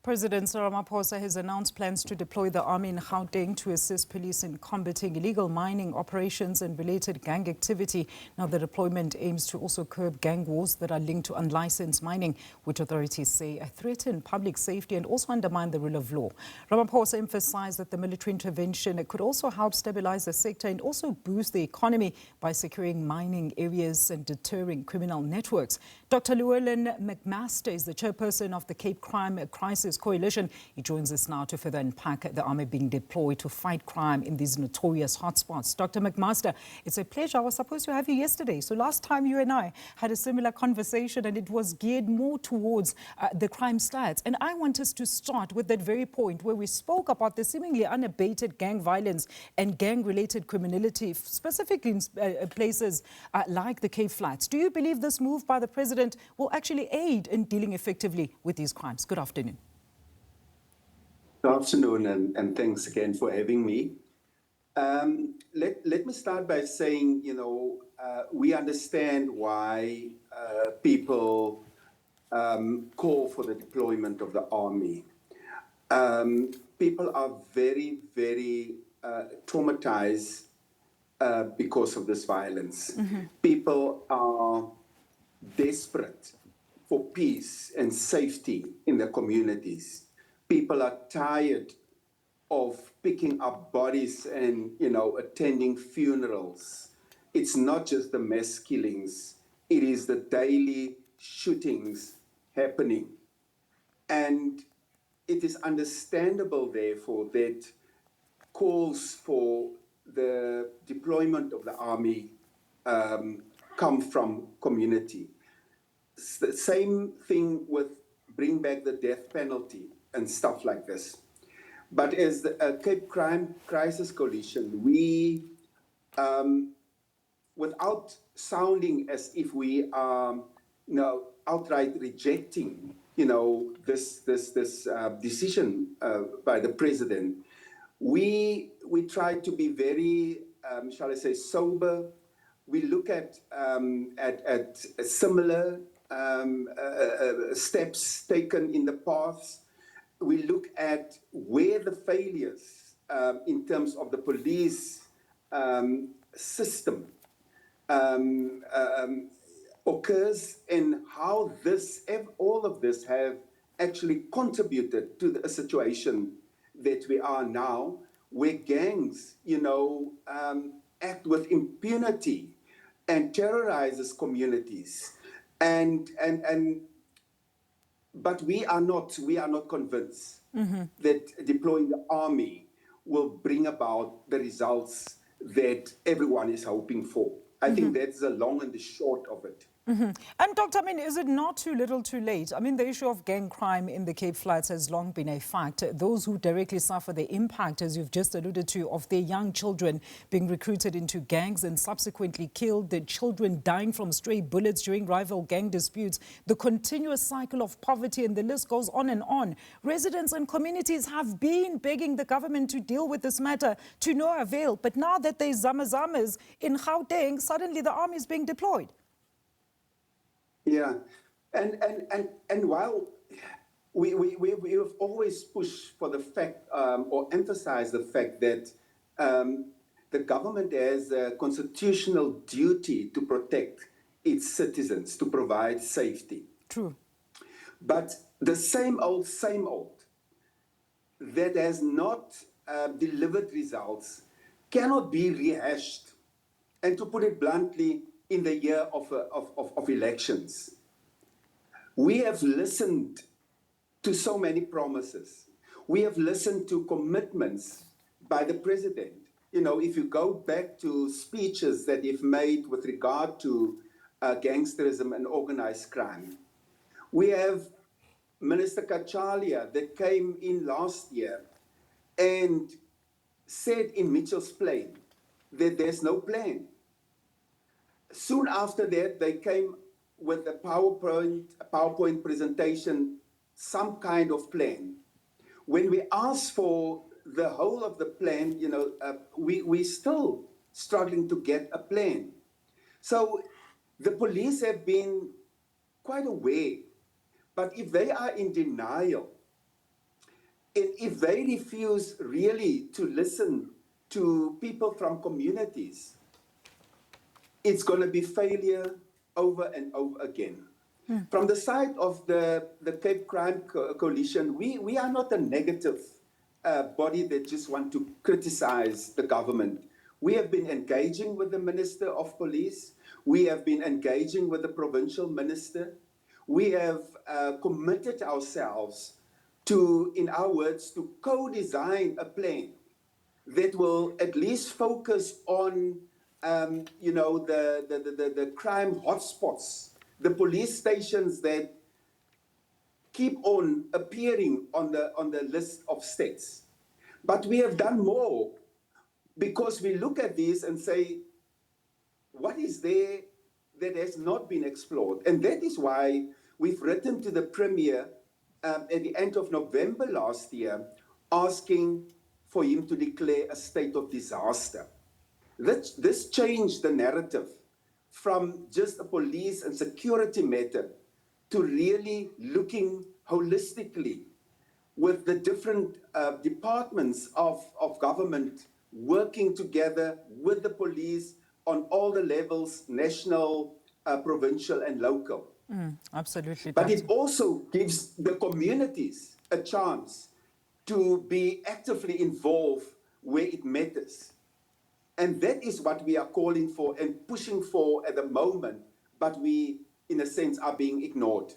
President Cyril Ramaphosa has announced plans to deploy the army in Gauteng to assist police in combating illegal mining operations and related gang activity. Now, the deployment aims to also curb gang wars that are linked to unlicensed mining, which authorities say threaten public safety and also undermine the rule of law. Ramaphosa emphasized that the military intervention could also help stabilize the sector and also boost the economy by securing mining areas and deterring criminal networks. Dr. Llewellyn MacMaster is the chairperson of the Cape Crime Crisis Coalition. He joins us now to further unpack the army being deployed to fight crime in these notorious hotspots. Dr. MacMaster, it's a pleasure. I was supposed to have you yesterday. So last time you and I had a similar conversation and it was geared more towards the crime stats. And I want us to start with that very point where we spoke about the seemingly unabated gang violence and gang-related criminality, specifically in places like the Cape Flats. Do you believe this move by the president will actually aid in dealing effectively with these crimes? Good afternoon. Good afternoon, and thanks again for having me. Let me start by saying, we understand why people call for the deployment of the army. People are very, very traumatized because of this violence. Mm-hmm. People are desperate for peace and safety in their communities. People are tired of picking up bodies and, attending funerals. It's not just the mass killings, it is the daily shootings happening. And it is understandable, therefore, that calls for the deployment of the army come from community. It's the same thing with bring back the death penalty and stuff like this. But as the Cape Crime Crisis Coalition, we, without sounding as if we are, outright rejecting, this decision by the president, we try to be very, shall I say, sober. We look at similar steps taken in the past. We look at where the failures in terms of the police system occurs and how all of this have actually contributed to the situation that we are now, where gangs, act with impunity and terrorizes communities. But we are not convinced that deploying the army will bring about the results that everyone is hoping for. I think that's the long and the short of it. And Doctor, is it not too little too late? The issue of gang crime in the Cape Flats has long been a fact. Those who directly suffer the impact, as you've just alluded to, of their young children being recruited into gangs and subsequently killed, the children dying from stray bullets during rival gang disputes, the continuous cycle of poverty, and the list goes on and on. Residents and communities have been begging the government to deal with this matter to no avail. But now that there's zamazamas in Gauteng, suddenly the army is being deployed. Yeah, and while we have always pushed for the fact or emphasized the fact that the government has a constitutional duty to protect its citizens, to provide safety. True. But the same old that has not delivered results cannot be rehashed. And to put it bluntly, in the year of elections. We have listened to so many promises. We have listened to commitments by the president. If you go back to speeches that he's made with regard to gangsterism and organized crime, we have Minister Kachalia that came in last year and said in Mitchell's Plain that there's no plan. Soon after that, they came with a PowerPoint presentation, some kind of plan. When we asked for the whole of the plan, we're still struggling to get a plan. So the police have been quite aware, but if they are in denial And if they refuse really to listen to people from communities, it's going to be failure over and over again. From the side of the Cape Crime Coalition, we are not a negative body that just want to criticize the government. We have been engaging with the Minister of Police. We have been engaging with the provincial minister. We have committed ourselves to, in our words, to co-design a plan that will at least focus on, the crime hotspots, the police stations that keep on appearing on the list of states. But we have done more because we look at these and say, what is there that has not been explored? And that is why we've written to the Premier at the end of November last year, asking for him to declare a state of disaster. This changed the narrative from just a police and security matter to really looking holistically with the different departments of government working together with the police on all the levels, national, provincial and local. Absolutely. But it also gives the communities a chance to be actively involved where it matters. And that is what we are calling for and pushing for at the moment, but we, in a sense, are being ignored.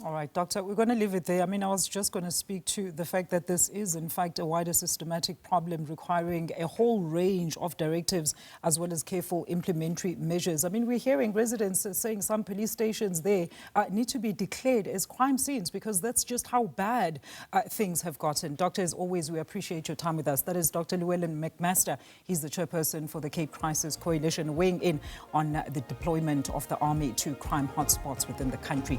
All right, Doctor, we're going to leave it there. I mean, I was just going to speak to the fact that this is, in fact, a wider systematic problem requiring a whole range of directives as well as careful implementary measures. I mean, we're hearing residents saying some police stations there need to be declared as crime scenes because that's just how bad things have gotten. Doctor, as always, we appreciate your time with us. That is Dr. Llewellyn MacMaster. He's the chairperson for the Cape Crisis Coalition, weighing in on the deployment of the army to crime hotspots within the country.